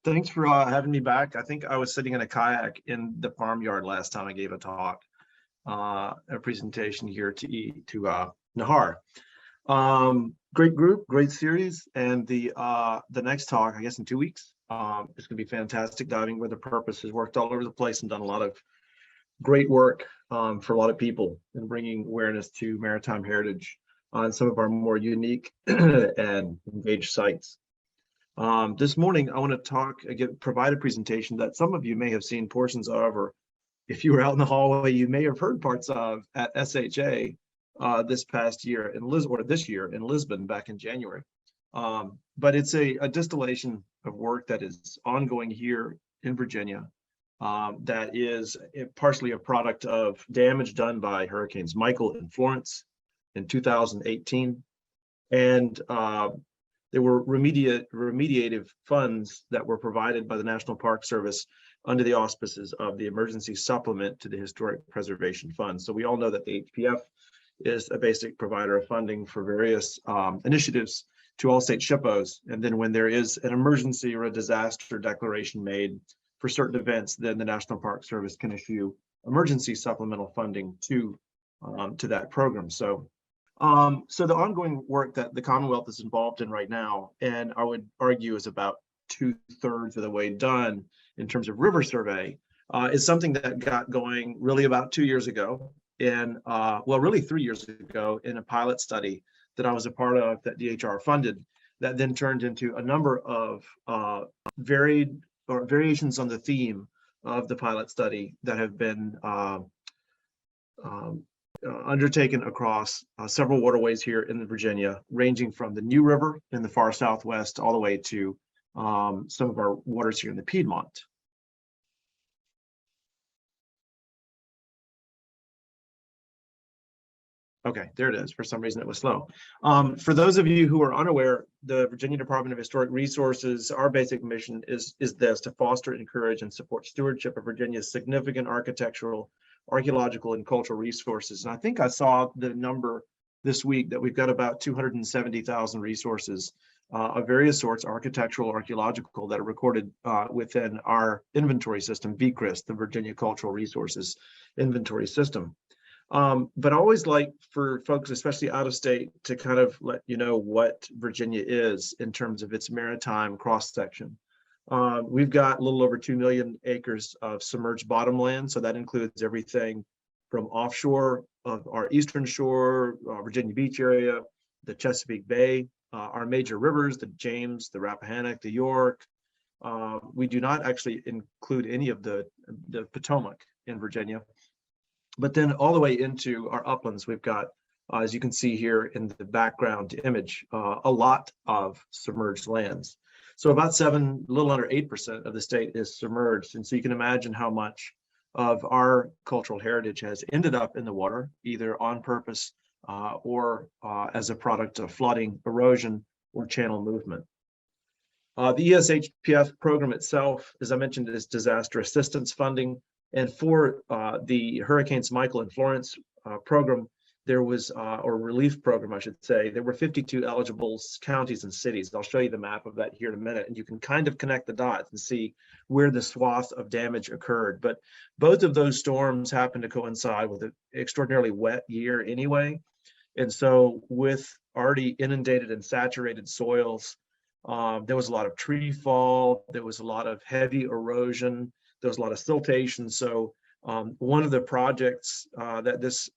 Thanks for having me back. I think I was sitting in a kayak in the farmyard last time I gave a talk, a presentation here to Nahar. Great group, great series, and the next talk, I guess in 2 weeks, is going to be fantastic. Diving where the purpose has worked all over the place and done a lot of great work for a lot of people in bringing awareness to maritime heritage on some of our more unique and engaged sites. This morning, I want to provide a presentation that some of you may have seen portions of, or if you were out in the hallway, you may have heard parts of at SHA this year in Lisbon back in January. But it's a distillation of work that is ongoing here in Virginia that is partially a product of damage done by hurricanes Michael and Florence in 2018. And there were remediative funds that were provided by the National Park Service under the auspices of the emergency supplement to the Historic Preservation Fund. So we all know that the ESHPF is a basic provider of funding for various initiatives to all state SHPOs. And then when there is an emergency or a disaster declaration made for certain events, then the National Park Service can issue emergency supplemental funding to that program. So the ongoing work that the Commonwealth is involved in right now, and I would argue is about 2/3 of the way done in terms of river survey, is something that got going really about 2 years ago, and really 3 years ago in a pilot study that I was a part of that DHR funded, that then turned into a number of variations on the theme of the pilot study that have been undertaken across several waterways here in Virginia, ranging from the New River in the far southwest all the way to some of our waters here in the Piedmont. Okay, there it is. For some reason it was slow. For those of you who are unaware, the Virginia Department of Historic Resources, our basic mission is this: to foster, encourage, and support stewardship of Virginia's significant architectural, archaeological, and cultural resources. And I think I saw the number this week that we've got about 270,000 resources of various sorts, architectural, archaeological, that are recorded within our inventory system, VCRIS, the Virginia Cultural Resources Inventory System. But I always like for folks, especially out of state, to kind of let you know what Virginia is in terms of its maritime cross-section. We've got a little over 2 million acres of submerged bottomland, so that includes everything from offshore of our eastern shore, Virginia Beach area, the Chesapeake Bay, our major rivers, the James, the Rappahannock, the York. We do not actually include any of the Potomac in Virginia. But then all the way into our uplands, we've got, as you can see here in the background image, a lot of submerged lands. So about a little under 8% of the state is submerged. And so you can imagine how much of our cultural heritage has ended up in the water, either on purpose or as a product of flooding, erosion, or channel movement. The ESHPF program itself, as I mentioned, is disaster assistance funding. And for the Hurricanes Michael and Florence program, there was, or relief program, I should say, there were 52 eligible counties and cities. I'll show you the map of that here in a minute, and you can kind of connect the dots and see where the swath of damage occurred. But both of those storms happened to coincide with an extraordinarily wet year anyway. And so with already inundated and saturated soils, there was a lot of tree fall, there was a lot of heavy erosion, there was a lot of siltation. So one of the projects that this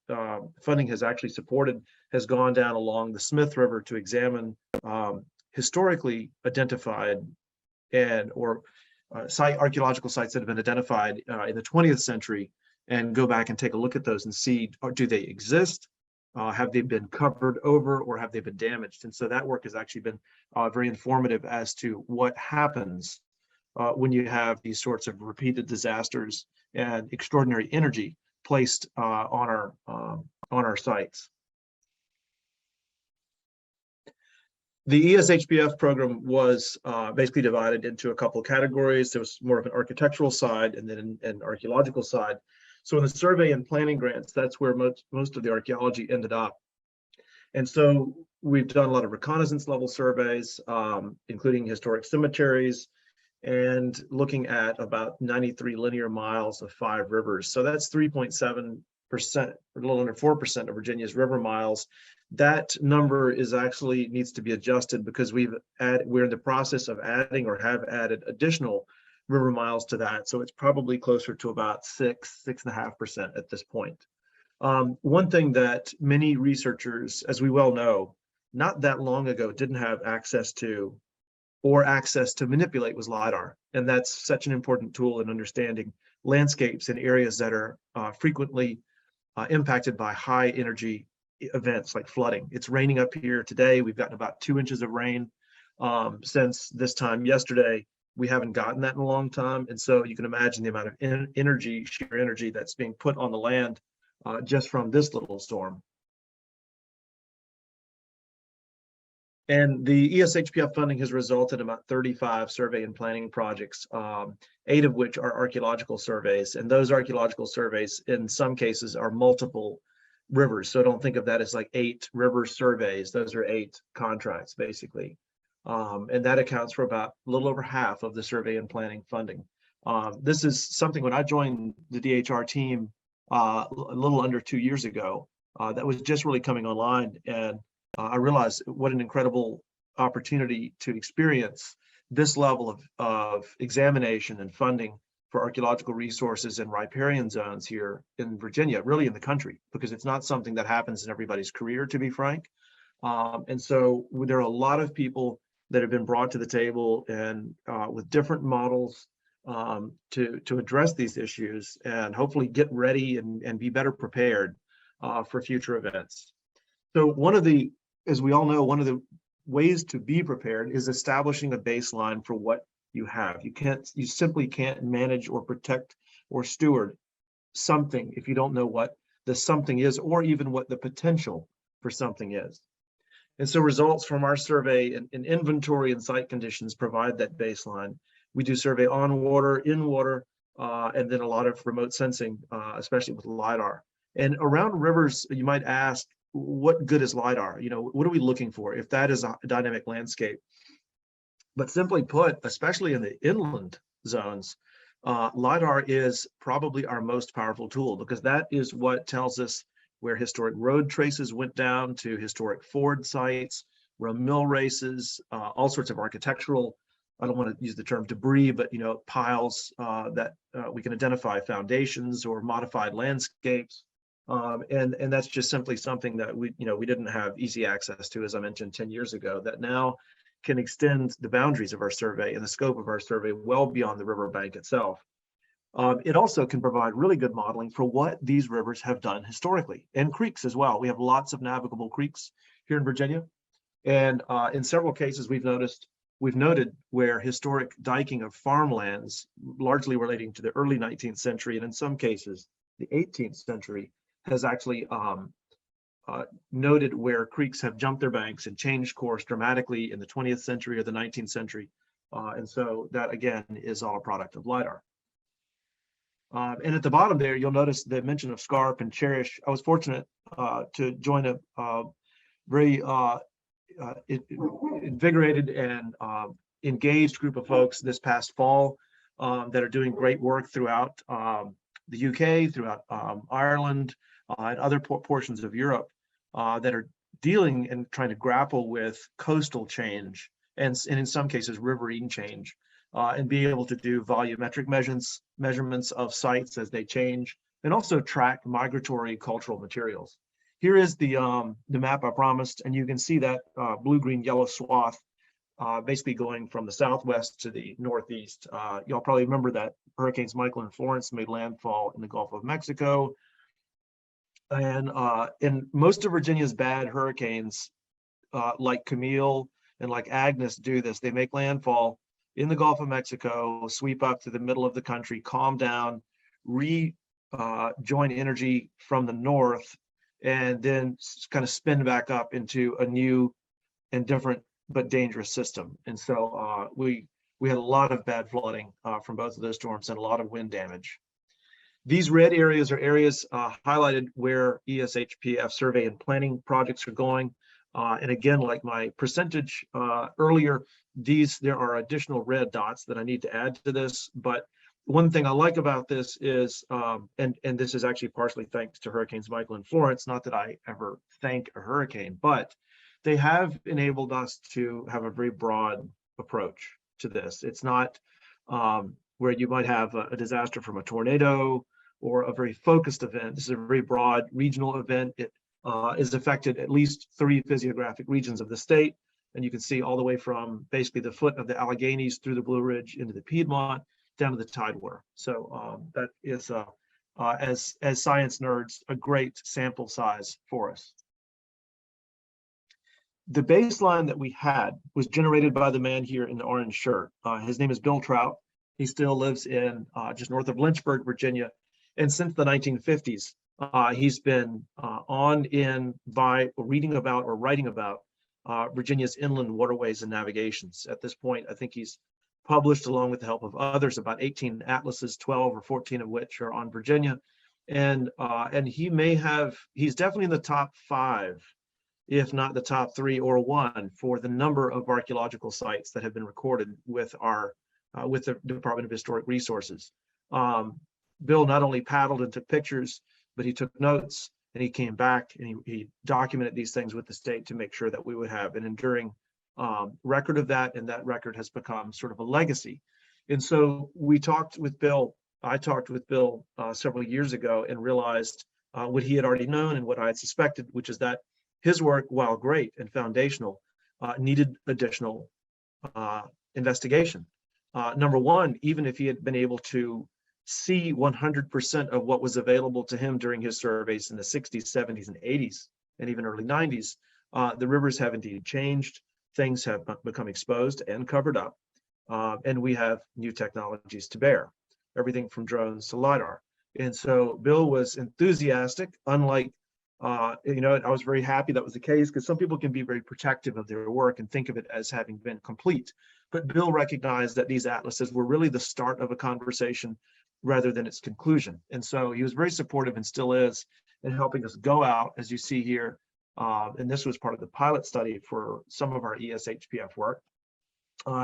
funding has actually supported has gone down along the Smith River to examine historically identified archaeological sites that have been identified in the 20th century, and go back and take a look at those and see, do they exist? Have they been covered over, or have they been damaged? And so that work has actually been very informative as to what happens when you have these sorts of repeated disasters and extraordinary energy placed on our sites. The ESHPF program was basically divided into a couple of categories. There was more of an architectural side and then an archaeological side. So in the survey and planning grants, that's where most of the archaeology ended up. And so we've done a lot of reconnaissance level surveys, including historic cemeteries and looking at about 93 linear miles of 5 rivers. So that's 3.7%, or a little under 4% of Virginia's river miles. That number is actually needs to be adjusted because we're in the process of adding or have added additional river miles to that. So it's probably closer to about 6.5% at this point. One thing that many researchers, as we well know, not that long ago didn't have access to or access to manipulate was LiDAR. And that's such an important tool in understanding landscapes in areas that are frequently impacted by high energy events like flooding. It's raining up here today. We've gotten about 2 inches of rain since this time yesterday. We haven't gotten that in a long time. And so you can imagine the amount of energy, sheer energy that's being put on the land just from this little storm. And the ESHPF funding has resulted in about 35 survey and planning projects, 8 of which are archaeological surveys. And those archaeological surveys, in some cases, are multiple rivers. So don't think of that as like 8 river surveys. Those are 8 contracts, basically. And that accounts for about a little over half of the survey and planning funding. This is something when I joined the DHR team a little under 2 years ago, that was just really coming online. And I realized what an incredible opportunity to experience this level of examination and funding for archaeological resources and riparian zones here in Virginia, really in the country, because it's not something that happens in everybody's career, to be frank. And so there are a lot of people that have been brought to the table and with different models to address these issues and hopefully get ready and be better prepared for future events. So one of the, as we all know, one of the ways to be prepared is establishing a baseline for what you have. You simply can't manage or protect or steward something if you don't know what the something is, or even what the potential for something is. And so results from our survey and inventory and site conditions provide that baseline. We do survey on water, in water, and then a lot of remote sensing, especially with LiDAR. And around rivers, you might ask, what good is LiDAR? You know, what are we looking for if that is a dynamic landscape? But simply put, especially in the inland zones, LiDAR is probably our most powerful tool, because that is what tells us where historic road traces went down to historic ford sites, where mill races, all sorts of architectural, I don't want to use the term debris, but, you know, piles that we can identify foundations or modified landscapes. And that's just simply something that we didn't have easy access to, as I mentioned 10 years ago, that now can extend the boundaries of our survey and the scope of our survey well beyond the riverbank itself. It also can provide really good modeling for what these rivers have done historically, and creeks as well. We have lots of navigable creeks here in Virginia. And in several cases, we've noted where historic diking of farmlands, largely relating to the early 19th century, and in some cases, the 18th century, has actually noted where creeks have jumped their banks and changed course dramatically in the 20th century or the 19th century. And so that, again, is all a product of LiDAR. And at the bottom there, you'll notice the mention of SCARP and Cherish. I was fortunate to join a very invigorated and engaged group of folks this past fall that are doing great work throughout the UK, throughout Ireland, and other portions of Europe that are dealing and trying to grapple with coastal change and in some cases riverine change, and be able to do volumetric measurements of sites as they change, and also track migratory cultural materials. Here is the map I promised, and you can see that blue, green, yellow swath basically going from the southwest to the northeast. Y'all probably remember that hurricanes Michael and Florence made landfall in the Gulf of Mexico. And in most of Virginia's bad hurricanes, like Camille and like Agnes do this, they make landfall in the Gulf of Mexico, sweep up to the middle of the country, calm down, rejoin energy from the north, and then kind of spin back up into a new and different but dangerous system. And so we had a lot of bad flooding from both of those storms and a lot of wind damage. These red areas are areas highlighted where ESHPF survey and planning projects are going. And again, like my percentage earlier, there are additional red dots that I need to add to this. But one thing I like about this is, and this is actually partially thanks to Hurricanes Michael and Florence, not that I ever thank a hurricane, but they have enabled us to have a very broad approach to this. It's not where you might have a disaster from a tornado or a very focused event. This is a very broad regional event. It is affected at least 3 physiographic regions of the state. And you can see all the way from basically the foot of the Alleghenies through the Blue Ridge into the Piedmont down to the Tidewater. So that is, as science nerds, a great sample size for us. The baseline that we had was generated by the man here in the orange shirt. His name is Bill Trout. He still lives in just north of Lynchburg, Virginia. And since the 1950s, he's been on in by reading about or writing about Virginia's inland waterways and navigations. At this point, I think he's published, along with the help of others, about 18 atlases, 12 or 14 of which are on Virginia. And he's definitely in the top 5, if not the top 3 or 1, for the number of archaeological sites that have been recorded with the Department of Historic Resources. Bill not only paddled and took pictures, but he took notes, and he came back and he documented these things with the state to make sure that we would have an enduring record of that, and that record has become sort of a legacy. And so I talked with Bill several years ago and realized what he had already known and what I had suspected, which is that his work, while great and foundational, needed additional investigation. Number one, even if he had been able to see 100% of what was available to him during his surveys in the 60s, 70s, and 80s, and even early 90s, the rivers have indeed changed. Things have become exposed and covered up, and we have new technologies to bear, everything from drones to LiDAR. And so Bill was enthusiastic, unlike, I was very happy that was the case, because some people can be very protective of their work and think of it as having been complete. But Bill recognized that these atlases were really the start of a conversation rather than its conclusion. And so he was very supportive, and still is, in helping us go out, as you see here. And this was part of the pilot study for some of our ESHPF work,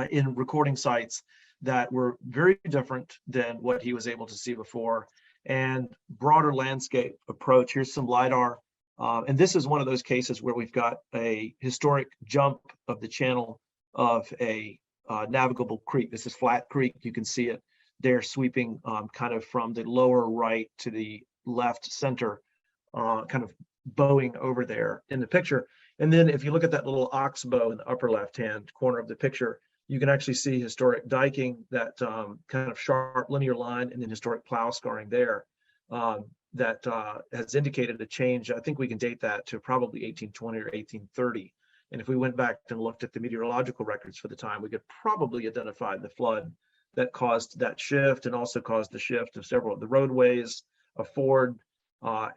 in recording sites that were very different than what he was able to see before, and broader landscape approach. Here's some LiDAR. And this is one of those cases where we've got a historic jump of the channel of a navigable creek. This is Flat Creek. You can see it there sweeping kind of from the lower right to the left center, kind of bowing over there in the picture. And then if you look at that little oxbow in the upper left-hand corner of the picture, you can actually see historic diking, that kind of sharp linear line, and then historic plow scarring there that has indicated a change. I think we can date that to probably 1820 or 1830. And if we went back and looked at the meteorological records for the time, we could probably identify the flood that caused that shift, and also caused the shift of several of the roadways, a ford,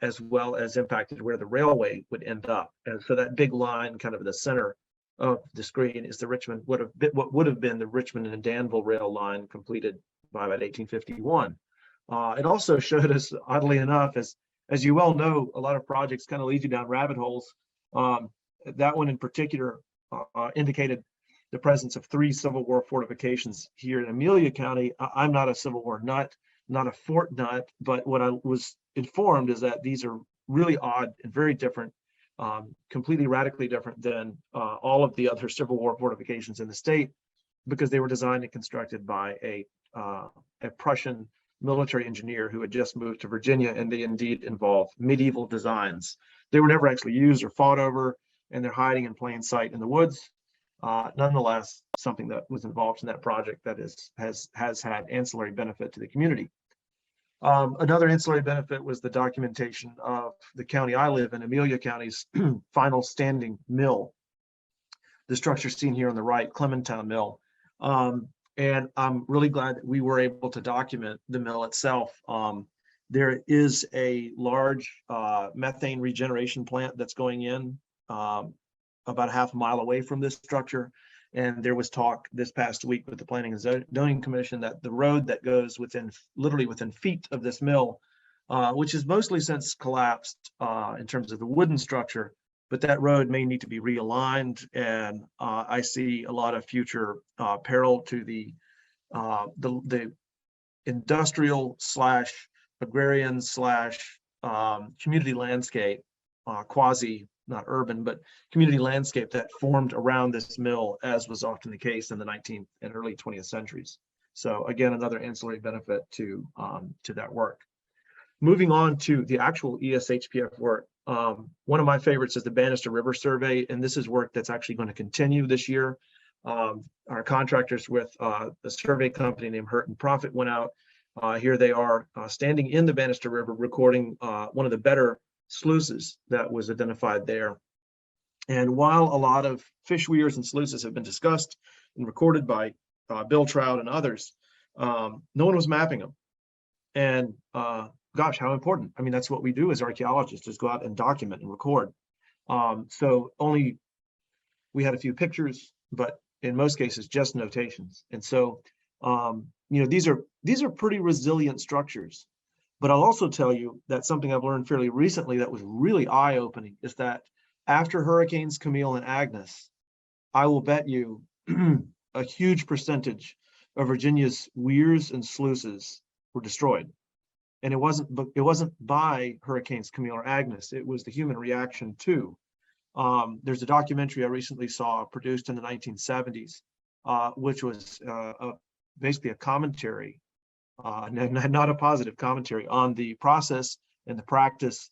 as well as impacted where the railway would end up. And so that big line kind of in the center of the screen is what would have been the Richmond and Danville rail line, completed by about 1851. It also showed us, oddly enough, as you well know, a lot of projects kind of lead you down rabbit holes. That one in particular indicated the presence of 3 Civil War fortifications here in Amelia County. I'm not a Civil War nut, not a fort nut, but what I was informed is that these are really odd and very different, completely radically different than all of the other Civil War fortifications in the state, because they were designed and constructed by a Prussian military engineer who had just moved to Virginia, and they indeed involve medieval designs. They were never actually used or fought over, and they're hiding in plain sight in the woods. Nonetheless, something that was involved in that project that has had ancillary benefit to the community. Another ancillary benefit was the documentation of the county I live in, Amelia County's final standing mill. The structure seen here on the right, Clementown Mill. And I'm really glad that we were able to document the mill itself. There is a large methane regeneration plant that's going in about a half mile away from this structure. And there was talk this past week with the Planning and Zoning Commission that the road that goes literally within feet of this mill, which has mostly since collapsed in terms of the wooden structure, but that road may need to be realigned, and I see a lot of future peril to the industrial slash agrarian slash community landscape, quasi, not urban, but community landscape that formed around this mill, as was often the case in the 19th and early 20th centuries. So again, another ancillary benefit to that work. Moving on to the actual ESHPF work, one of my favorites is the Bannister River Survey, and this is work that's actually going to continue this year. Our contractors with a survey company named Hurt and Profit went out. Here they are standing in the Bannister River, recording one of the better sluices that was identified there. And while a lot of fish weirs and sluices have been discussed and recorded by Bill Trout and others, no one was mapping them. And gosh, how important. I mean, that's what we do as archaeologists, is go out and document and record. So only we had a few pictures, but in most cases, just notations. And so, these are pretty resilient structures. But I'll also tell you that something I've learned fairly recently that was really eye-opening is that after Hurricanes Camille and Agnes, I will bet you a huge percentage of Virginia's weirs and sluices were destroyed. And it wasn't by Hurricanes Camille or Agnes, it was the human reaction too. There's a documentary I recently saw produced in the 1970s, which was basically a commentary, not a positive commentary, on the process and the practice,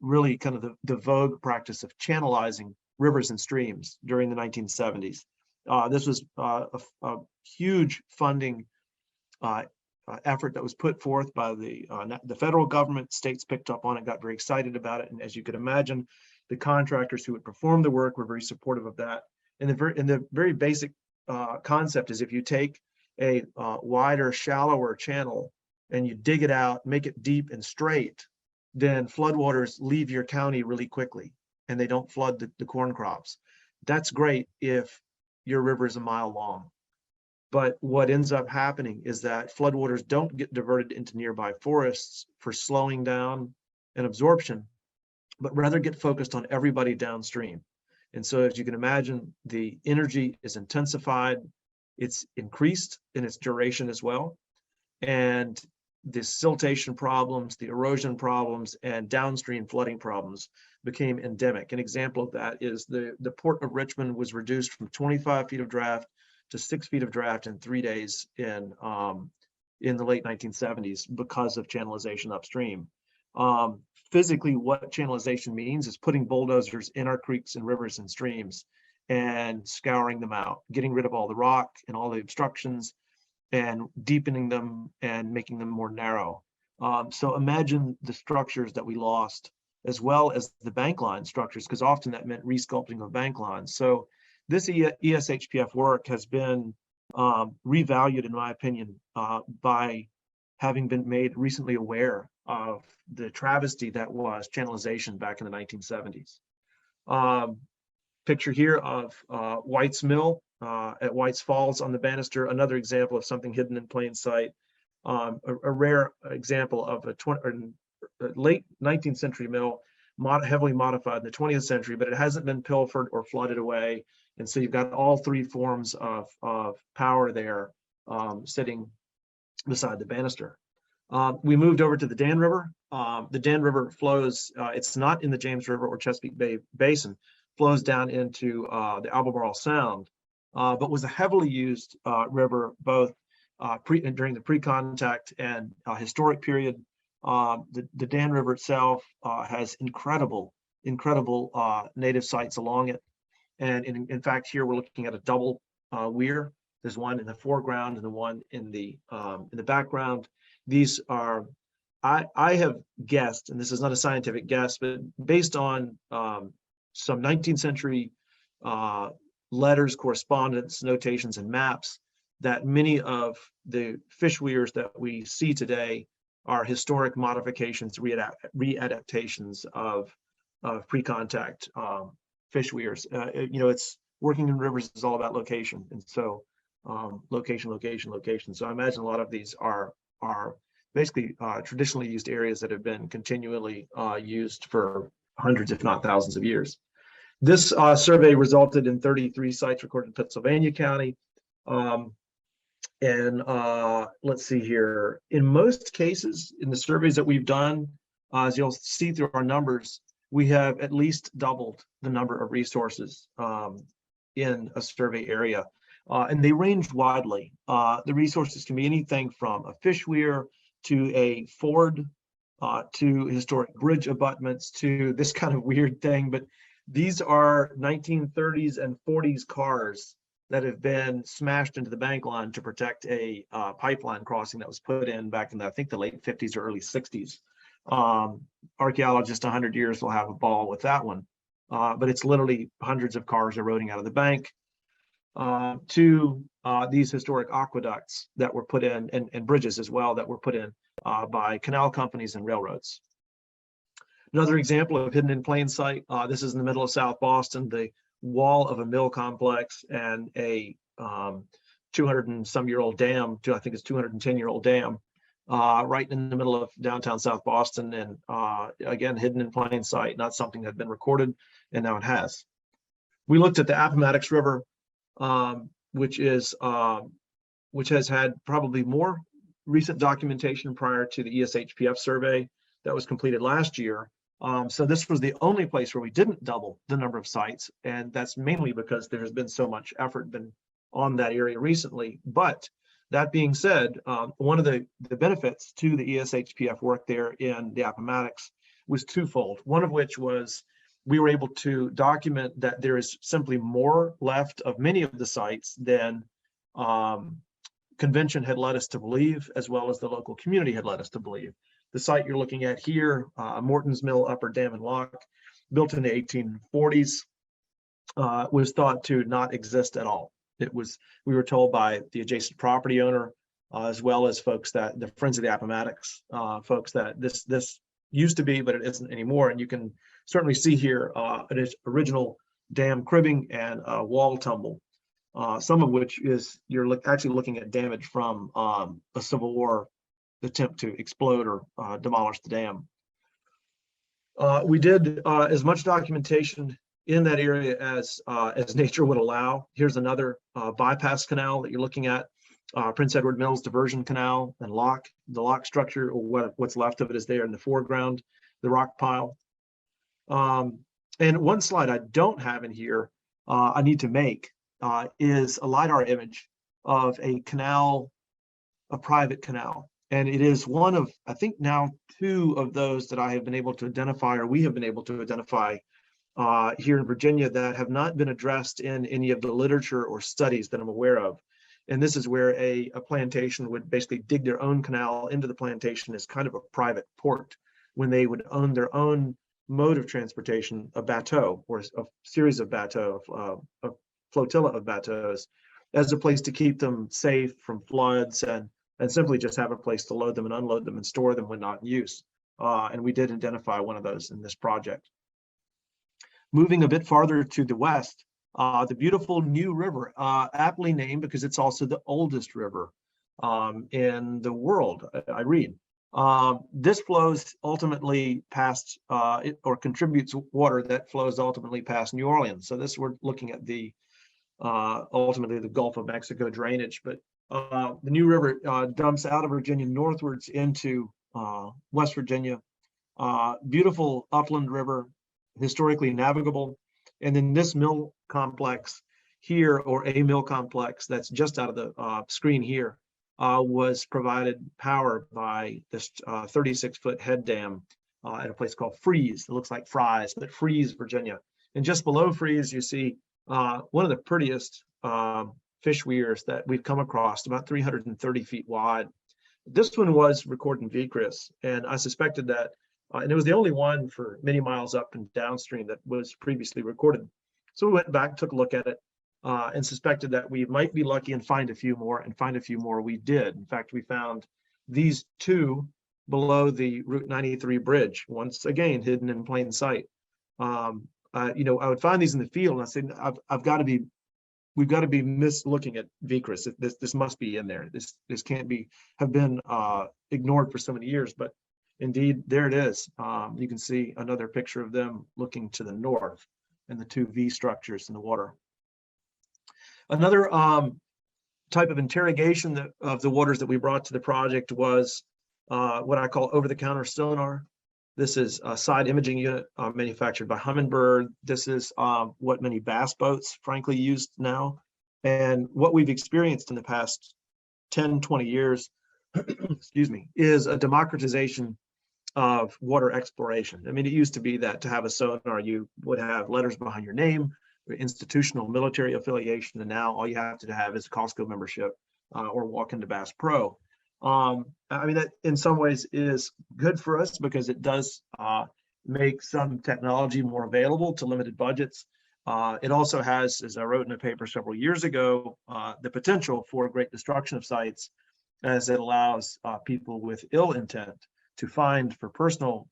really kind of the vogue practice of channelizing rivers and streams during the 1970s. This was a huge funding effort that was put forth by the federal government. States picked up on it, got very excited about it, and as you could imagine, the contractors who would perform the work were very supportive of that. And the very basic concept is, if you take a wider, shallower channel and you dig it out, make it deep and straight, then floodwaters leave your county really quickly and they don't flood the corn crops. That's great if your river is a mile long. But what ends up happening is that floodwaters don't get diverted into nearby forests for slowing down and absorption, but rather get focused on everybody downstream. And so, as you can imagine, the energy is intensified, it's increased in its duration as well. And the siltation problems, the erosion problems, and downstream flooding problems became endemic. An example of that is the Port of Richmond was reduced from 25 feet of draft to 6 feet of draft in 3 days in the late 1970s because of channelization upstream. Physically, what channelization means is putting bulldozers in our creeks and rivers and streams and scouring them out, getting rid of all the rock and all the obstructions and deepening them and making them more narrow. So imagine the structures that we lost, as well as the bank line structures, because often that meant resculpting of bank lines. So this ESHPF work has been revalued, in my opinion, by having been made recently aware of the travesty that was channelization back in the 1970s. Picture here of White's Mill at White's Falls on the Bannister, another example of something hidden in plain sight. A rare example of a late 19th century mill, heavily modified in the 20th century, but it hasn't been pilfered or flooded away. And so you've got all three forms of power there sitting beside the Bannister. We moved over to the Dan River. The Dan River flows, it's not in the James River or Chesapeake Bay Basin, flows down into the Albemarle Sound, but was a heavily used river, both during the pre-contact and historic period. The Dan River itself has incredible native sites along it. And in fact, here we're looking at a double weir. There's one in the foreground and the one in the background. These are, I have guessed, and this is not a scientific guess, but based on some 19th century letters, correspondence, notations, and maps, that many of the fish weirs that we see today are historic modifications, readaptations of pre-contact fish weirs. It's working in rivers is all about location, and so location. So I imagine a lot of these are basically traditionally used areas that have been continually used for hundreds, if not thousands of years. This survey resulted in 33 sites recorded in Pennsylvania County. Let's see here. In most cases, in the surveys that we've done, as you'll see through our numbers, we have at least doubled the number of resources in a survey area. And they range widely. The resources can be anything from a fish weir to a ford, to historic bridge abutments, to this kind of weird thing. But these are 1930s and 40s cars that have been smashed into the bank line to protect a pipeline crossing that was put in back in, I think, the late 50s or early 60s. Archaeologists 100 years will have a ball with that one. But it's literally hundreds of cars eroding out of the bank, to these historic aqueducts that were put in, and bridges as well, that were put in by canal companies and railroads. Another example of hidden in plain sight, this is in the middle of South Boston, the wall of a mill complex and a 200 and some year old dam, I think it's 210-year-old dam, right in the middle of downtown South Boston, and again, hidden in plain sight, not something that had been recorded, and now it has. We looked at the Appomattox River, which has had probably more recent documentation prior to the ESHPF survey that was completed last year. So this was the only place where we didn't double the number of sites, and that's mainly because there has been so much effort been on that area recently. But that being said, one of the benefits to the ESHPF work there in the Appomattox was twofold. One of which was we were able to document that there is simply more left of many of the sites than convention had led us to believe, as well as the local community had led us to believe. The site you're looking at here, Morton's Mill Upper Dam and Lock, built in the 1840s, was thought to not exist at all. We were told by the adjacent property owner, as well as folks that the Friends of the Appomattox, folks, that this used to be, but it isn't anymore. And you can certainly see here an original dam cribbing and a wall tumble, some of which is actually looking at damage from a Civil War attempt to explode or demolish the dam. We did as much documentation in that area as nature would allow. Here's another bypass canal that you're looking at, Prince Edward Mills Diversion Canal and Lock. The Lock structure, or what's left of it, is there in the foreground, the rock pile. And one slide I don't have in here, I need to make, is a LiDAR image of a canal, a private canal. And it is one of, I think now, 2 of those that I have been able to identify, or we have been able to identify here in Virginia, that have not been addressed in any of the literature or studies that I'm aware of. And this is where a plantation would basically dig their own canal into the plantation as kind of a private port, when they would own their own mode of transportation, a bateau, or a series of bateaux, a flotilla of bateaus, as a place to keep them safe from floods, and simply just have a place to load them and unload them and store them when not in use. And we did identify one of those in this project. Moving a bit farther to the west, the beautiful New River, aptly named because it's also the oldest river in the world, I read. This flows ultimately past, or contributes water that flows ultimately past New Orleans. So this, we're looking at the ultimately the Gulf of Mexico drainage, but the New River dumps out of Virginia northwards into West Virginia. Beautiful upland river, historically navigable. And then this mill complex here, or a mill complex that's just out of the screen here, was provided power by this 36-foot head dam at a place called Freeze. It looks like Fry's, but Freeze, Virginia. And just below Freeze, you see one of the prettiest fish weirs that we've come across, about 330 feet wide. This one was recorded in VCRIS, and I suspected that, and it was the only one for many miles up and downstream that was previously recorded. So we went back, took a look at it, and suspected that we might be lucky and find a few more, and find a few more we did. In fact, we found these 2 below the Route 93 bridge, once again hidden in plain sight. You know, I would find these in the field, and I said, we've got to be looking at VCRIS. This must be in there. This can't have been ignored for so many years, but indeed there it is. You can see another picture of them looking to the north. and the two V structures in the water. Another type of interrogation of the waters that we brought to the project was what I call over-the-counter sonar. This is a side imaging unit manufactured by Humminbird. This is what many bass boats, frankly, use now. And what we've experienced in the past 10, 20 years, excuse me, is a democratization of water exploration. I mean, it used to be that to have a sonar, you would have letters behind your name, institutional military affiliation, and now all you have to have is a Costco membership or walk into Bass Pro. I mean, that in some ways is good for us because it does make some technology more available to limited budgets. It also has, as I wrote in a paper several years ago, the potential for great destruction of sites, as it allows people with ill intent to find for personal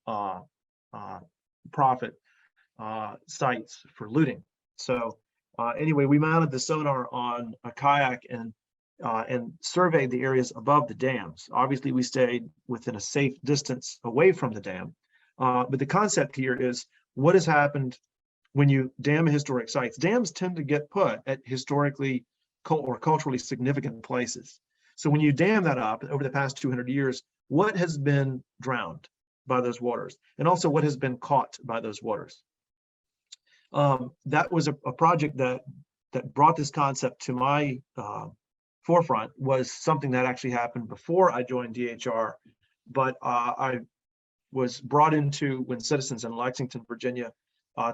profit sites for looting. So anyway, we mounted the sonar on a kayak and surveyed the areas above the dams. Obviously, we stayed within a safe distance away from the dam. But the concept here is what has happened when you dam historic sites. Dams tend to get put at historically or culturally significant places. So when you dam that up over the past 200 years, what has been drowned by those waters? And also what has been caught by those waters? That was a project that brought this concept to my forefront, was something that actually happened before I joined DHR, but I was brought into when citizens in Lexington, Virginia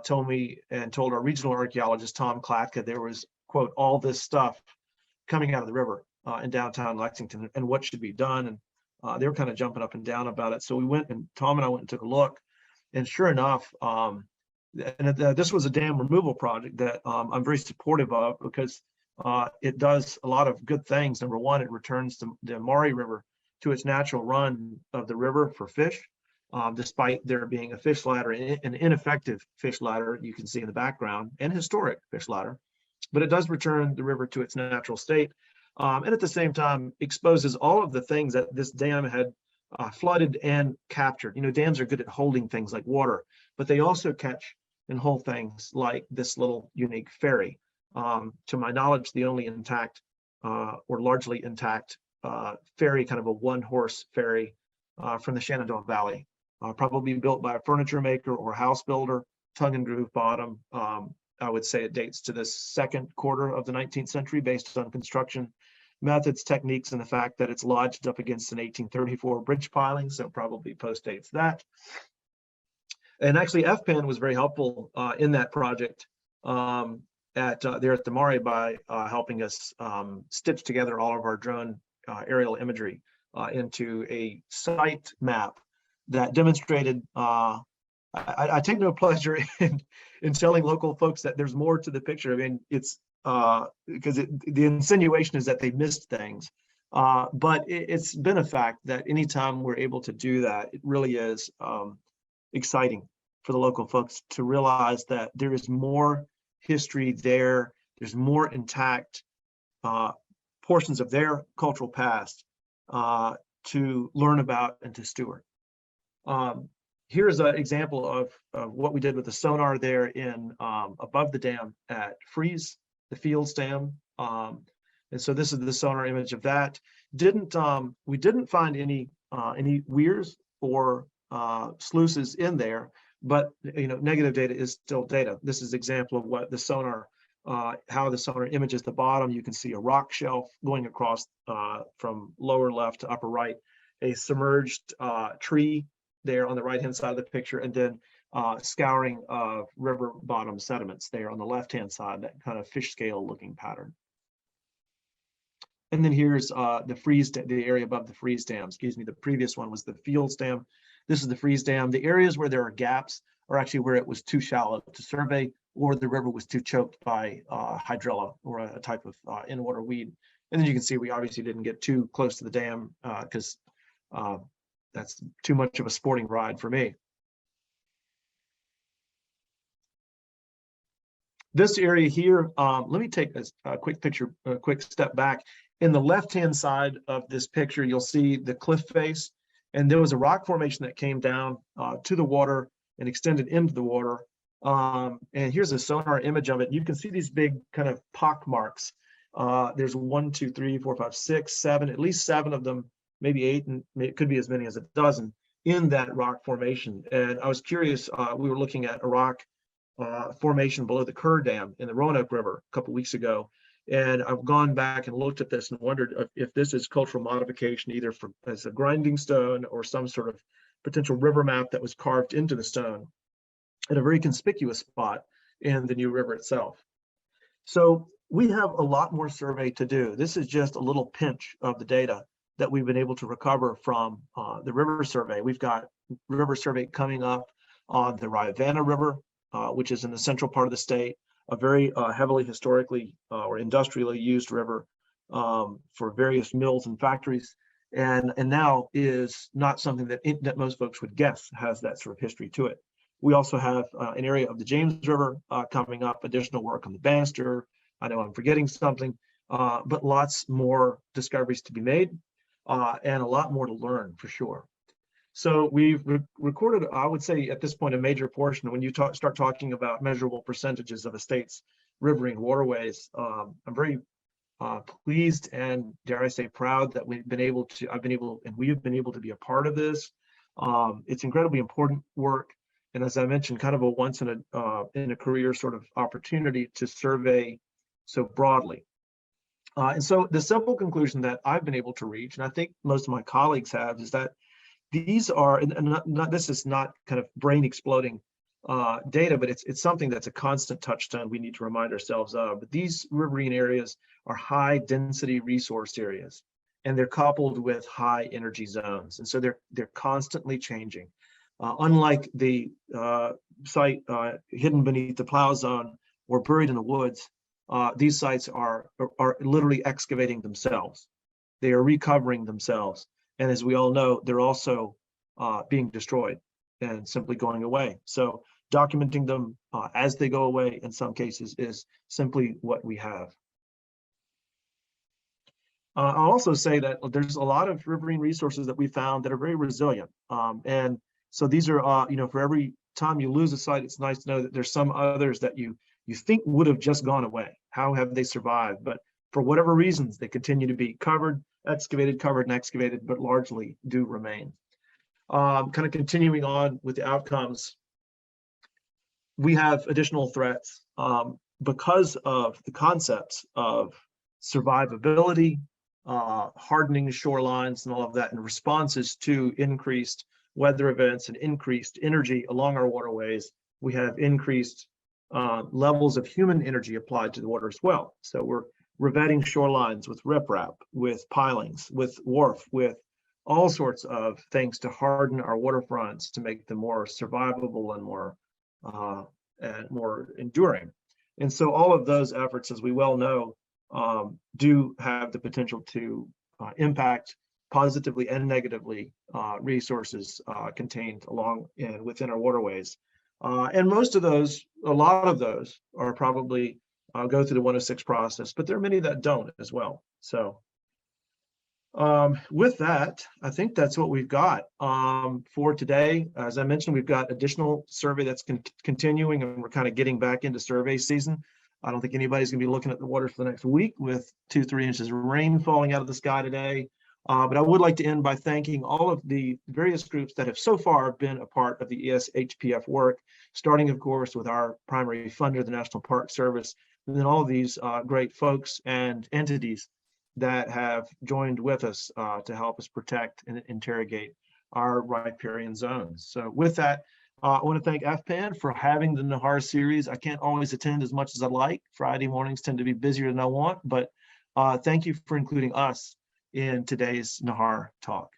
told me and told our regional archaeologist, Tom Klatka, there was, quote, all this stuff coming out of the river in downtown Lexington and what should be done. And they were kind of jumping up and down about it. So we went, and Tom and I went and took a look, and sure enough, this was a dam removal project that I'm very supportive of because it does a lot of good things. Number one, it returns the Maury River to its natural run of the river for fish, despite there being a fish ladder, an ineffective fish ladder you can see in the background, and historic fish ladder. But it does return the river to its natural state. And at the same time, exposes all of the things that this dam had flooded and captured. You know, dams are good at holding things like water, but they also catch and hold things like this little unique ferry. To my knowledge, the only intact or largely intact ferry, kind of a one-horse ferry from the Shenandoah Valley, probably built by a furniture maker or house builder, tongue and groove bottom. I would say it dates to the second quarter of the 19th century based on construction methods, techniques, and the fact that it's lodged up against an 1834 bridge piling, so probably postdates that. And actually, FPAN was very helpful in that project there at the Maury by helping us stitch together all of our drone aerial imagery into a site map that demonstrated. I take no pleasure in telling local folks that there's more to the picture. I mean, it's because the insinuation is that they missed things, but it's been a fact that anytime we're able to do that, it really is exciting for the local folks to realize that there is more history there. There's more intact portions of their cultural past to learn about and to steward. Here's an example of what we did with the sonar there in above the dam at Freeze, the Fields Dam. And so this is the sonar image of that. We didn't find any weirs or sluices in there, but you know, negative data is still data. This is an example of what the sonar, how the sonar images the bottom. You can see a rock shelf going across from lower left to upper right, a submerged tree there on the right-hand side of the picture, and then scouring of river bottom sediments there on the left-hand side, that kind of fish scale looking pattern. And then here's the area above the Freeze Dam. Excuse me, the previous one was the Fields Dam. This is the Freeze Dam. The areas where there are gaps are actually where it was too shallow to survey, or the river was too choked by hydrilla, or a type of in-water weed. And then you can see we obviously didn't get too close to the dam because that's too much of a sporting ride for me. This area here, let me take a quick picture, a quick step back. In the left-hand side of this picture, you'll see the cliff face, and there was a rock formation that came down to the water and extended into the water And here's a sonar image of it. You can see these big kind of pock marks. There's 1, 2, 3, 4, 5, 6, 7, at least 7 of them, maybe 8, and it could be as many as a dozen in that rock formation. And I was curious, we were looking at a rock formation below the Kerr Dam in the Roanoke River a couple weeks ago. And I've gone back and looked at this and wondered if this is cultural modification, either as a grinding stone or some sort of potential river map that was carved into the stone at a very conspicuous spot in the New River itself. So we have a lot more survey to do. This is just a little pinch of the data that we've been able to recover from the river survey. We've got river survey coming up on the Rivanna River, which is in the central part of the state, a very heavily historically or industrially used river for various mills and factories, and now is not something that most folks would guess has that sort of history to it. We also have an area of the James River coming up, additional work on the Bannister. I know I'm forgetting something, but lots more discoveries to be made and a lot more to learn for sure. So we've recorded, I would say at this point, a major portion. When you start talking about measurable percentages of a state's riverine waterways, I'm very pleased and, dare I say, proud that we've been able to, we have been able to be a part of this. It's incredibly important work. And as I mentioned, kind of a once in a career sort of opportunity to survey so broadly. And so the simple conclusion that I've been able to reach, and I think most of my colleagues have, is that these are, and this is not kind of brain exploding data, but it's something that's a constant touchstone we need to remind ourselves of. But these riverine areas are high density resource areas, and they're coupled with high energy zones. And so they're constantly changing. Unlike the site hidden beneath the plow zone or buried in the woods, these sites are literally excavating themselves. They are recovering themselves. And as we all know, they're also being destroyed and simply going away. So documenting them as they go away in some cases is simply what we have. I'll also say that there's a lot of riverine resources that we found that are very resilient. And so these are, for every time you lose a site, it's nice to know that there's some others that you think would have just gone away. How have they survived? But for whatever reasons, they continue to be covered, covered and excavated, but largely do remain. Kind of continuing on with the outcomes, we have additional threats because of the concepts of survivability, hardening shorelines and all of that, and responses to increased weather events and increased energy along our waterways. We have increased levels of human energy applied to the water as well. So we're revetting shorelines with riprap, with pilings, with wharf, with all sorts of things to harden our waterfronts to make them more survivable and more enduring. And so all of those efforts, as we well know, do have the potential to impact positively and negatively resources contained along and within our waterways. And most of those, a lot of those are probably go through the 106 process, but there are many that don't as well. So with that, I think that's what we've got for today. As I mentioned, we've got additional survey that's continuing, and we're kind of getting back into survey season. I don't think anybody's gonna be looking at the water for the next week with 2-3 inches of rain falling out of the sky today. But I would like to end by thanking all of the various groups that have so far been a part of the ESHPF work, starting, of course, with our primary funder, the National Park Service, and then all of these great folks and entities that have joined with us to help us protect and interrogate our riparian zones. So with that, I want to thank FPAN for having the Nahar series. I can't always attend as much as I'd like. Friday mornings tend to be busier than I want, but thank you for including us in today's Nahar talk.